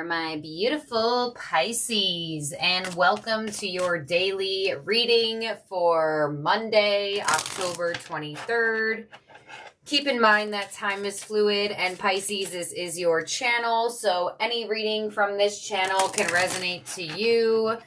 My beautiful Pisces, and welcome to your daily reading for Monday, October 23rd. Keep in mind that time is fluid and Pisces is your channel, so any reading from this channel can resonate to you.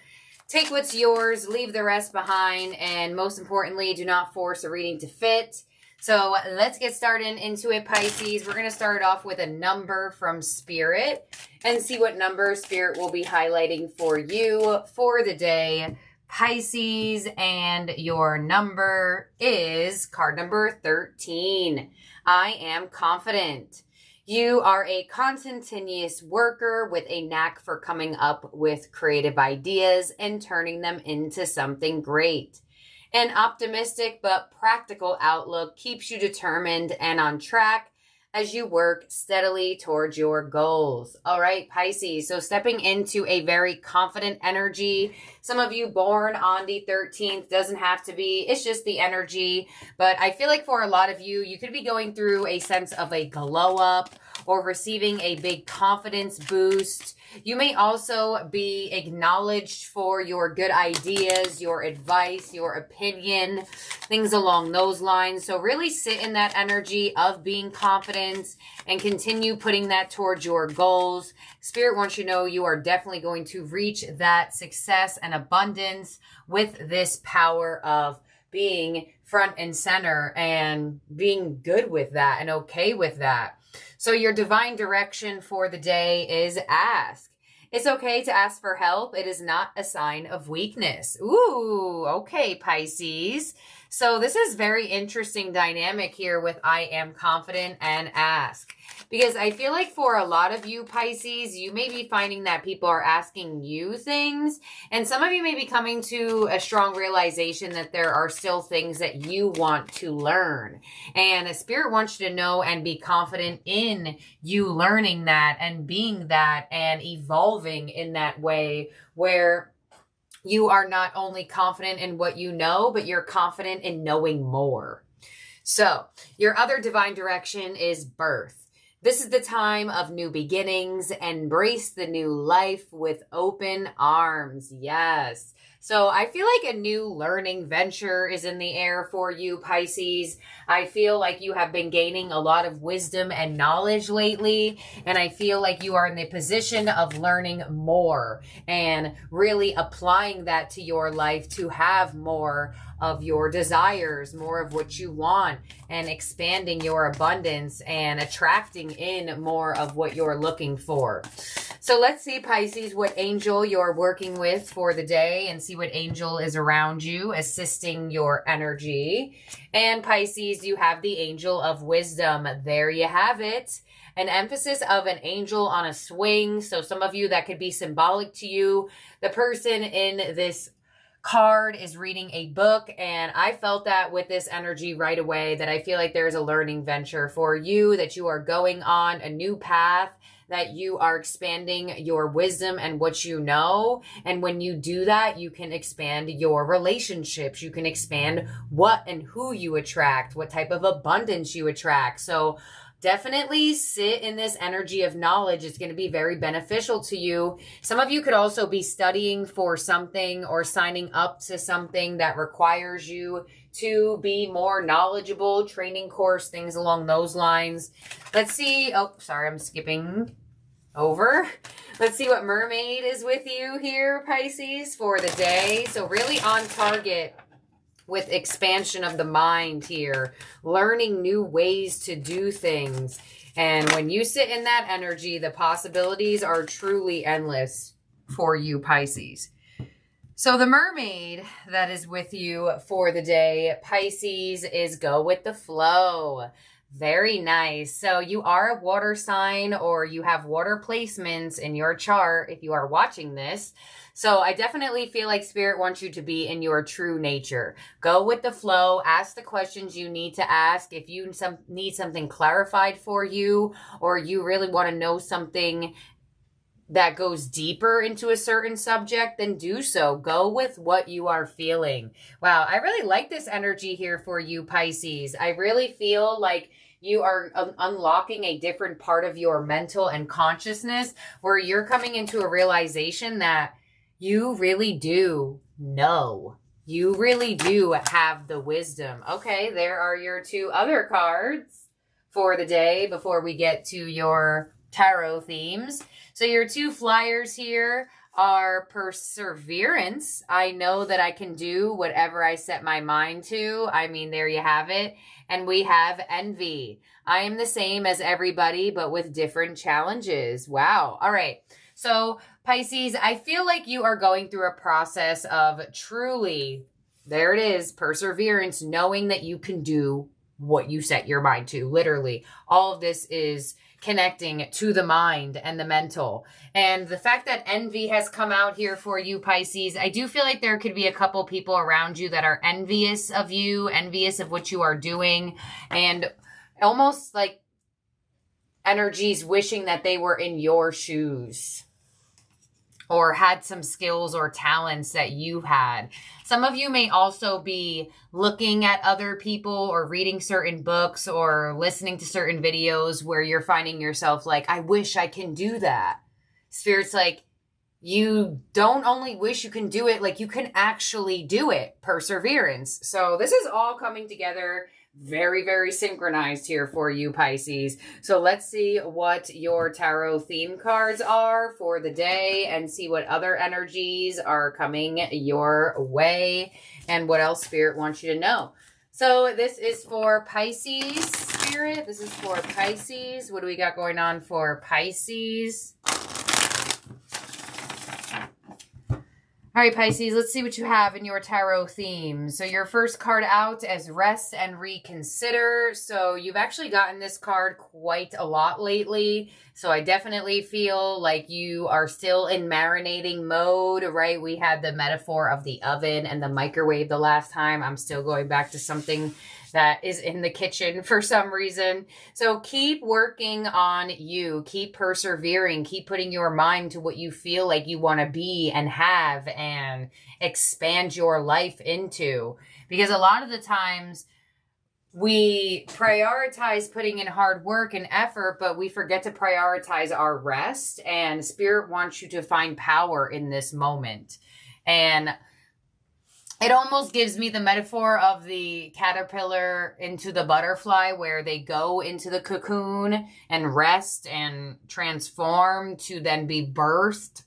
Take what's yours, leave the rest behind, and most importantly, do not force a reading to fit. So let's get started into it, Pisces. We're going to start off with a number from Spirit and see what number Spirit will be highlighting for you for the day, Pisces. And your number is card number 13. I am confident. You are a continuous worker with a knack for coming up with creative ideas and turning them into something great. An optimistic but practical outlook keeps you determined and on track as you work steadily towards your goals. All right, Pisces. So stepping into a very confident energy. Some of you born on the 13th, doesn't have to be. It's just the energy. But I feel like for a lot of you, you could be going through a sense of a glow up or receiving a big confidence boost. You may also be acknowledged for your good ideas, your advice, your opinion, things along those lines. So really sit in that energy of being confident and continue putting that towards your goals. Spirit wants you to know you are definitely going to reach that success and abundance with this power of being front and center and being good with that and okay with that. So your divine direction for the day is ask. It's okay to ask for help. It is not a sign of weakness. Ooh, okay, Pisces. So this is very interesting dynamic here with I am confident and ask. Because I feel like for a lot of you, Pisces, you may be finding that people are asking you things. And some of you may be coming to a strong realization that there are still things that you want to learn. And a Spirit wants you to know and be confident in you learning that and being that and evolving in that way where you are not only confident in what you know, but you're confident in knowing more. So your other divine direction is birth. This is the time of new beginnings. Embrace the new life with open arms. Yes. So I feel like a new learning venture is in the air for you, Pisces. I feel like you have been gaining a lot of wisdom and knowledge lately. And I feel like you are in the position of learning more and really applying that to your life to have more of your desires, more of what you want, and expanding your abundance and attracting in more of what you're looking for. So let's see, Pisces, what angel you're working with for the day and see what angel is around you, assisting your energy. And Pisces, you have the angel of wisdom. There you have it. An emphasis of an angel on a swing. So some of you, that could be symbolic to you. The person in this card is reading a book, and I felt that with this energy right away, that I feel like there's a learning venture for you, that you are going on a new path, that you are expanding your wisdom and what you know. And when you do that, you can expand your relationships. You can expand what and who you attract, what type of abundance you attract. So definitely sit in this energy of knowledge. It's going to be very beneficial to you. Some of you could also be studying for something or signing up to something that requires you to be more knowledgeable, training course, things along those lines. Let's see. Oh, sorry, I'm skipping over. Let's see what mermaid is with you here, Pisces, for the day. So really on target with expansion of the mind here, learning new ways to do things. And when you sit in that energy, the possibilities are truly endless for you, Pisces. So the mermaid that is with you for the day, Pisces, is go with the flow. Very nice. So you are a water sign, or you have water placements in your chart if you are watching this. So I definitely feel like Spirit wants you to be in your true nature. Go with the flow. Ask the questions you need to ask. If you need something clarified for you, or you really want to know something that goes deeper into a certain subject, then do so. Go with what you are feeling. Wow, I really like this energy here for you, Pisces. I really feel like you are unlocking a different part of your mental and consciousness where you're coming into a realization that you really do know. You really do have the wisdom. Okay, there are your two other cards for the day before we get to your tarot themes. So your two flyers here are perseverance. I know that I can do whatever I set my mind to. I mean, there you have it. And we have envy. I am the same as everybody, but with different challenges. Wow. All right. So Pisces, I feel like you are going through a process of truly, there it is, perseverance, knowing that you can do what you set your mind to. Literally, all of this is connecting to the mind and the mental. And the fact that envy has come out here for you, Pisces, I do feel like there could be a couple people around you that are envious of you, envious of what you are doing, and almost like energies wishing that they were in your shoes or had some skills or talents that you've had. Some of you may also be looking at other people or reading certain books or listening to certain videos where you're finding yourself like, I wish I can do that. Spirit's like, you don't only wish you can do it, like you can actually do it. Perseverance. So this is all coming together very, very synchronized here for you, Pisces. So let's see what your tarot theme cards are for the day and see what other energies are coming your way and what else Spirit wants you to know. So this is for Pisces, Spirit. This is for Pisces. What do we got going on for Pisces? All right, Pisces, let's see what you have in your tarot theme. So your first card out as rest and reconsider. So you've actually gotten this card quite a lot lately. So I definitely feel like you are still in marinating mode, right? We had the metaphor of the oven and the microwave the last time. I'm still going back to something that is in the kitchen for some reason. So keep working on you. Keep persevering. Keep putting your mind to what you feel like you want to be and have and expand your life into. Because a lot of the times we prioritize putting in hard work and effort, but we forget to prioritize our rest. And Spirit wants you to find power in this moment. And it almost gives me the metaphor of the caterpillar into the butterfly, where they go into the cocoon and rest and transform to then be birth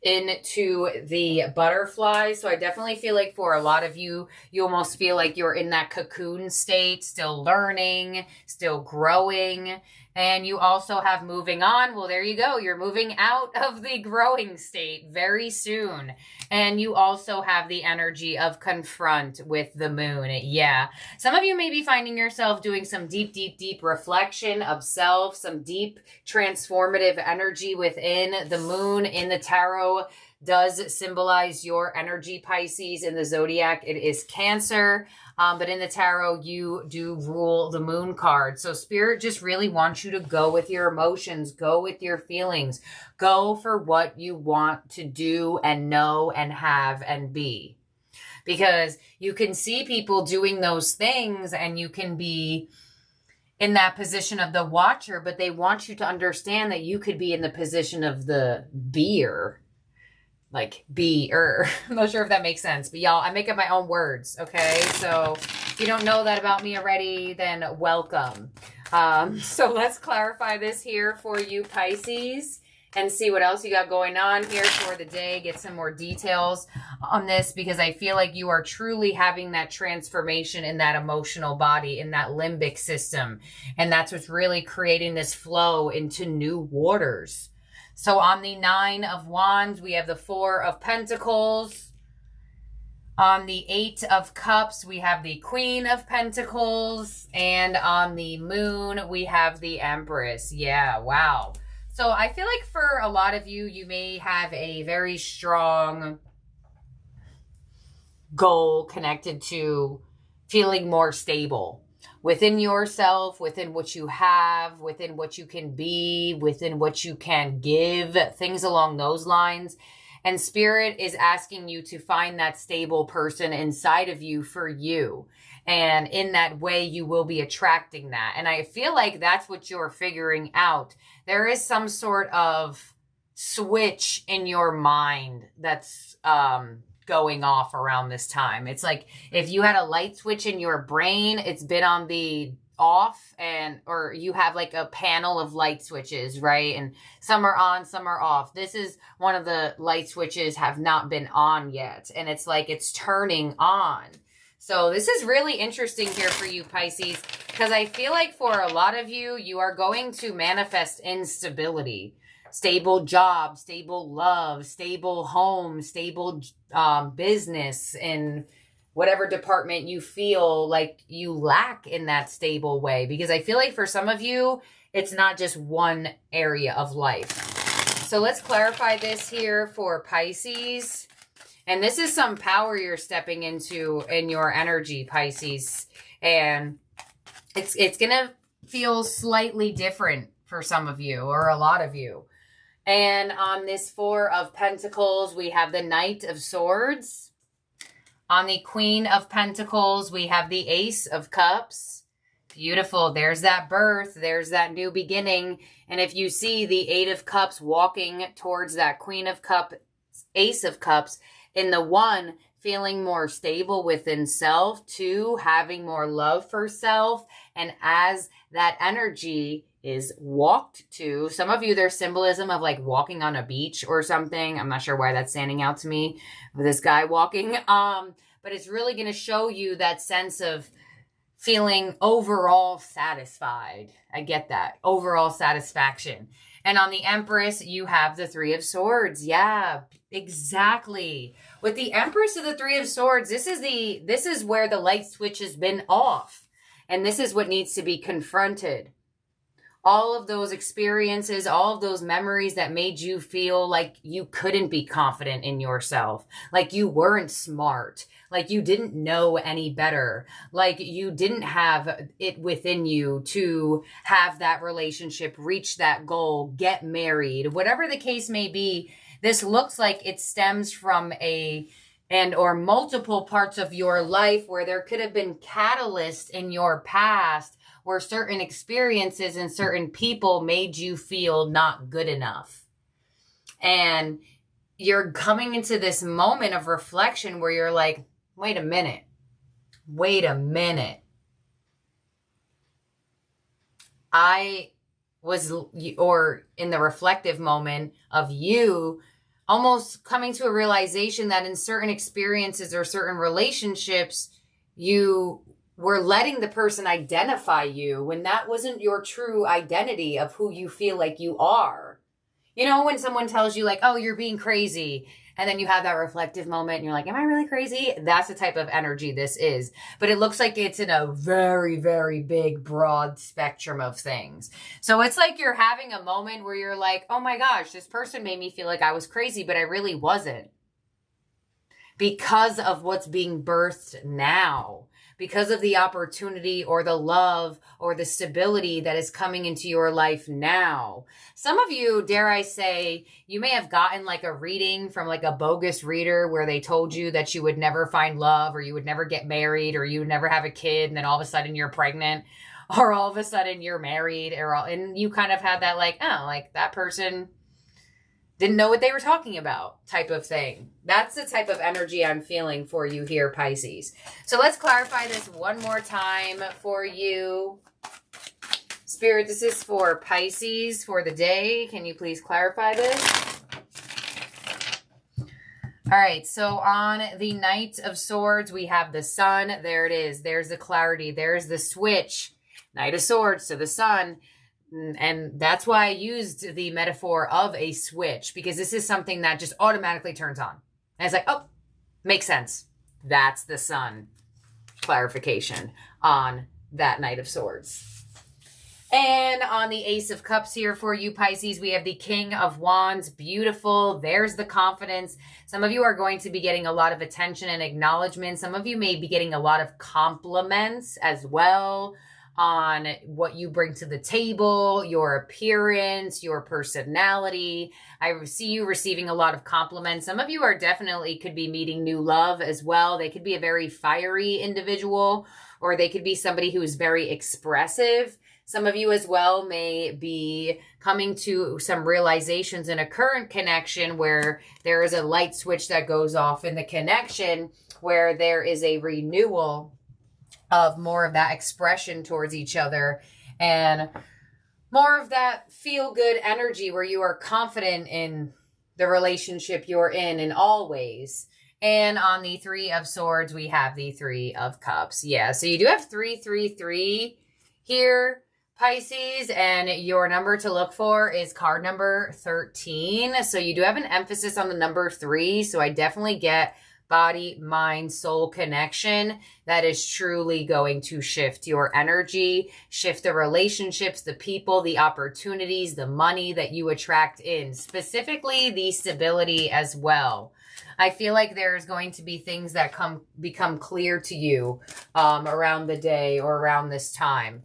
into the butterfly. So I definitely feel like for a lot of you, you almost feel like you're in that cocoon state, still learning, still growing. And you also have moving on. Well, there you go. You're moving out of the growing state very soon. And you also have the energy of confront with the moon. Yeah. Some of you may be finding yourself doing some deep, deep, deep reflection of self, some deep transformative energy within. The moon in the tarot does symbolize your energy, Pisces. In the zodiac, it is Cancer. But in the tarot, you do rule the moon card. So Spirit just really wants you to go with your emotions, go with your feelings, go for what you want to do and know and have and be. Because you can see people doing those things and you can be in that position of the watcher, but they want you to understand that you could be in the position of the beer. Like be-er. I'm not sure if that makes sense, but y'all, I make up my own words, okay? So if you don't know that about me already, then welcome. So let's clarify this here for you, Pisces, and see what else you got going on here for the day. Get some more details on this, because I feel like you are truly having that transformation in that emotional body, in that limbic system. And that's what's really creating this flow into new waters. So on the 9 of Wands, we have the 4 of Pentacles. On the 8 of Cups, we have the Queen of Pentacles. And on the Moon, we have the Empress. Yeah, wow. So I feel like for a lot of you, you may have a very strong goal connected to feeling more stable within yourself, within what you have, within what you can be, within what you can give, things along those lines. And Spirit is asking you to find that stable person inside of you for you. And in that way, you will be attracting that. And I feel like that's what you're figuring out. There is some sort of switch in your mind that's going off around this time. It's like if you had a light switch in your brain, it's been on the off, or you have like a panel of light switches, right? And some are on, some are off. This is one of the light switches have not been on yet. And it's like it's turning on. So this is really interesting here for you, Pisces, because I feel like for a lot of you, you are going to manifest instability. Stable job, stable love, stable home, stable business in whatever department you feel like you lack in that stable way. Because I feel like for some of you, it's not just one area of life. So let's clarify this here for Pisces. And this is some power you're stepping into in your energy, Pisces. And it's going to feel slightly different for some of you or a lot of you. And on this Four of Pentacles, we have the Knight of Swords. On the Queen of Pentacles, we have the Ace of Cups. Beautiful. There's that birth. There's that new beginning. And if you see the Eight of Cups walking towards that Queen of Cups, Ace of Cups, in the one, feeling more stable within self, two, having more love for self. And as that energy is walked to, some of you, there's symbolism of like walking on a beach or something. I'm not sure why that's standing out to me, this guy walking. But it's really going to show you that sense of feeling overall satisfied. I get that. Overall satisfaction. And on the Empress, you have the Three of Swords. Yeah, exactly. With the Empress of the Three of Swords, this is where the light switch has been off. And this is what needs to be confronted. All of those experiences, all of those memories that made you feel like you couldn't be confident in yourself, like you weren't smart, like you didn't know any better, like you didn't have it within you to have that relationship, reach that goal, get married, whatever the case may be. This looks like it stems from or multiple parts of your life where there could have been catalysts in your past where certain experiences and certain people made you feel not good enough. And you're coming into this moment of reflection where you're like, wait a minute. I was, or in the reflective moment of you almost coming to a realization that in certain experiences or certain relationships, you were letting the person identify you when that wasn't your true identity of who you feel like you are. You know, when someone tells you like, oh, you're being crazy, and then you have that reflective moment and you're like, am I really crazy? That's the type of energy this is. But it looks like it's in a very, very big, broad spectrum of things. So it's like you're having a moment where you're like, oh my gosh, this person made me feel like I was crazy, but I really wasn't. Because of what's being birthed now. Because of the opportunity or the love or the stability that is coming into your life now. Some of you, dare I say, you may have gotten like a reading from like a bogus reader where they told you that you would never find love or you would never get married or you would never have a kid and then all of a sudden you're pregnant or all of a sudden you're married and you kind of had that like, oh, like that person didn't know what they were talking about type of thing. That's the type of energy I'm feeling for you here, Pisces. So let's clarify this one more time for you. Spirit, this is for Pisces for the day. Can you please clarify this? All right, so on the Knight of Swords, we have the Sun. There it is. There's the clarity. There's the switch. Knight of Swords to the Sun. And that's why I used the metaphor of a switch, because this is something that just automatically turns on. And it's like, oh, makes sense. That's the Sun. Clarification on that Knight of Swords. And on the Ace of Cups here for you, Pisces, we have the King of Wands. Beautiful. There's the confidence. Some of you are going to be getting a lot of attention and acknowledgement. Some of you may be getting a lot of compliments as well. on what you bring to the table, your appearance, your personality. I see you receiving a lot of compliments. Some of you are definitely could be meeting new love as well. They could be a very fiery individual, or they could be somebody who is very expressive. Some of you as well may be coming to some realizations in a current connection where there is a light switch that goes off in the connection, where there is a renewal of more of that expression towards each other and more of that feel-good energy where you are confident in the relationship you're in all ways. And on the Three of Swords, we have the Three of Cups. Yeah, so you do have 333 here, Pisces, and your number to look for is card number 13. So you do have an emphasis on the number 3. So I definitely get body, mind, soul connection that is truly going to shift your energy, shift the relationships, the people, the opportunities, the money that you attract in, specifically the stability as well. I feel like there's going to be things that become clear to you around the day or around this time.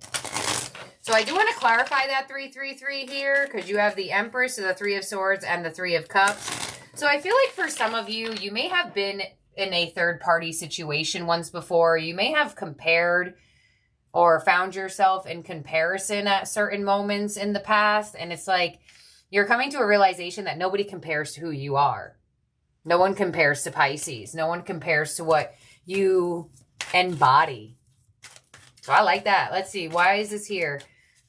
So I do want to clarify that 333 here because you have the Empress, so the Three of Swords, and the Three of Cups. So I feel like for some of you, you may have been in a third-party situation once before. You may have compared or found yourself in comparison at certain moments in the past. And it's like you're coming to a realization that nobody compares to who you are. No one compares to Pisces. No one compares to what you embody. So I like that. Let's see. Why is this here?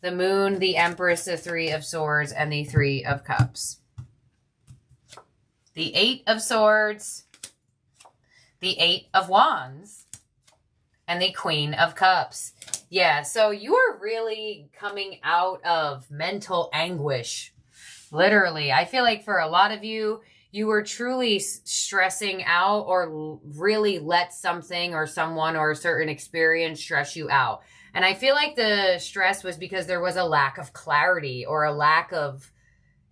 The Moon, the Empress, the Three of Swords, and the Three of Cups. The Eight of Swords, the Eight of Wands, and the Queen of Cups. Yeah, so you are really coming out of mental anguish. Literally. I feel like for a lot of you, you were truly stressing out or really let something or someone or a certain experience stress you out. And I feel like the stress was because there was a lack of clarity or a lack of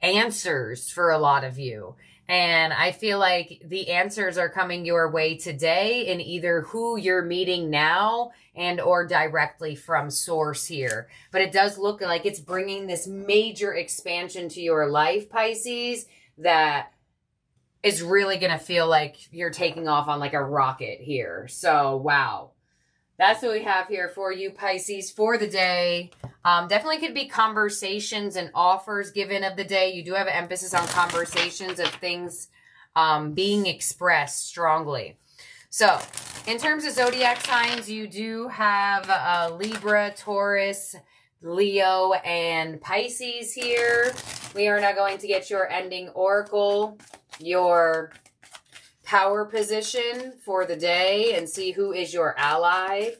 answers for a lot of you. And I feel like the answers are coming your way today in either who you're meeting now and or directly from source here. But it does look like it's bringing this major expansion to your life, Pisces, that is really going to feel like you're taking off on like a rocket here. So, wow. That's what we have here for you, Pisces, for the day. Definitely could be conversations and offers given of the day. You do have an emphasis on conversations of things being expressed strongly. So, in terms of zodiac signs, you do have Libra, Taurus, Leo, and Pisces here. We are now going to get your ending oracle, your power position for the day, and see who is your ally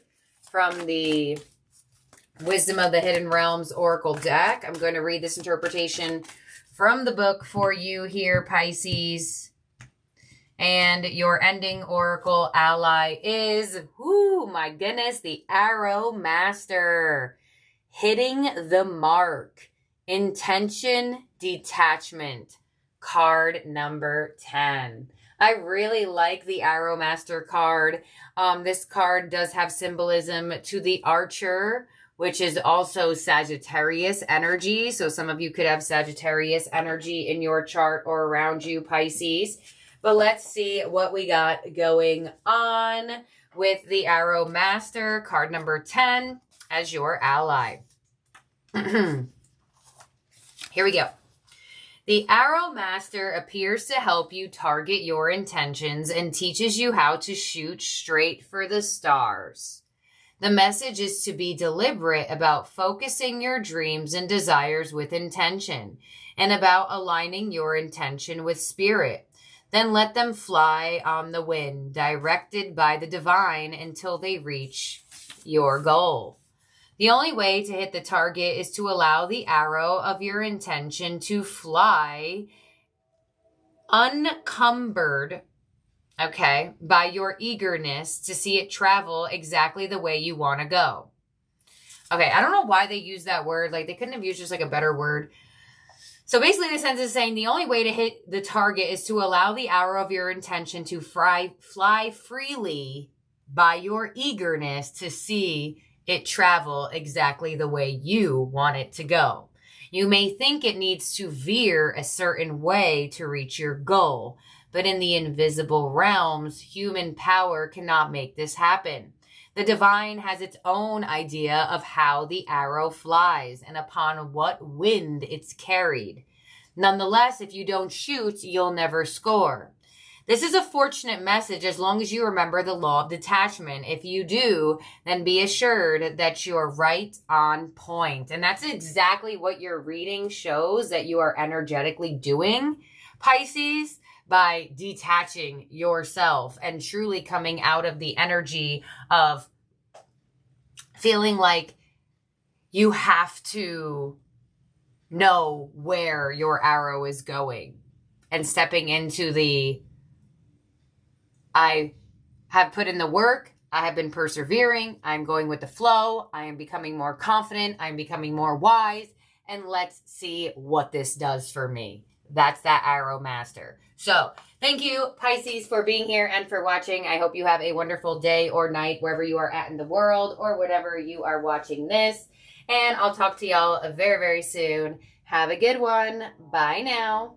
from the Wisdom of the Hidden Realms Oracle deck. I'm going to read this interpretation from the book for you here, Pisces. And your ending oracle ally is, oh my goodness, the Arrow Master. Hitting the mark. Intention, detachment. Card number 10. I really like the Arrow Master card. This card does have symbolism to the Archer, which is also Sagittarius energy. So some of you could have Sagittarius energy in your chart or around you, Pisces. But let's see what we got going on with the Arrow Master, card number 10, as your ally. Here we go. The Arrow Master appears to help you target your intentions and teaches you how to shoot straight for the stars. The message is to be deliberate about focusing your dreams and desires with intention and about aligning your intention with spirit. Then let them fly on the wind, directed by the divine until they reach your goal. The only way to hit the target is to allow the arrow of your intention to fly unencumbered, okay, by your eagerness to see it travel exactly the way you want to go. Okay, I don't know why they use that word. Like, they couldn't have used just like a better word. So basically the sentence is saying the only way to hit the target is to allow the arrow of your intention to fly freely by your eagerness to see it travel exactly the way you want it to go. You may think it needs to veer a certain way to reach your goal, but in the invisible realms, human power cannot make this happen. The divine has its own idea of how the arrow flies and upon what wind it's carried. Nonetheless, if you don't shoot, you'll never score. This is a fortunate message as long as you remember the law of detachment. If you do, then be assured that you're right on point. And that's exactly what your reading shows that you are energetically doing, Pisces, by detaching yourself and truly coming out of the energy of feeling like you have to know where your arrow is going and stepping into the I have put in the work, I have been persevering, I'm going with the flow, I am becoming more confident, I'm becoming more wise, and let's see what this does for me. That's that arrow master. So thank you, Pisces, for being here and for watching. I hope you have a wonderful day or night wherever you are at in the world or whatever you are watching this. And I'll talk to y'all very, very soon. Have a good one. Bye now.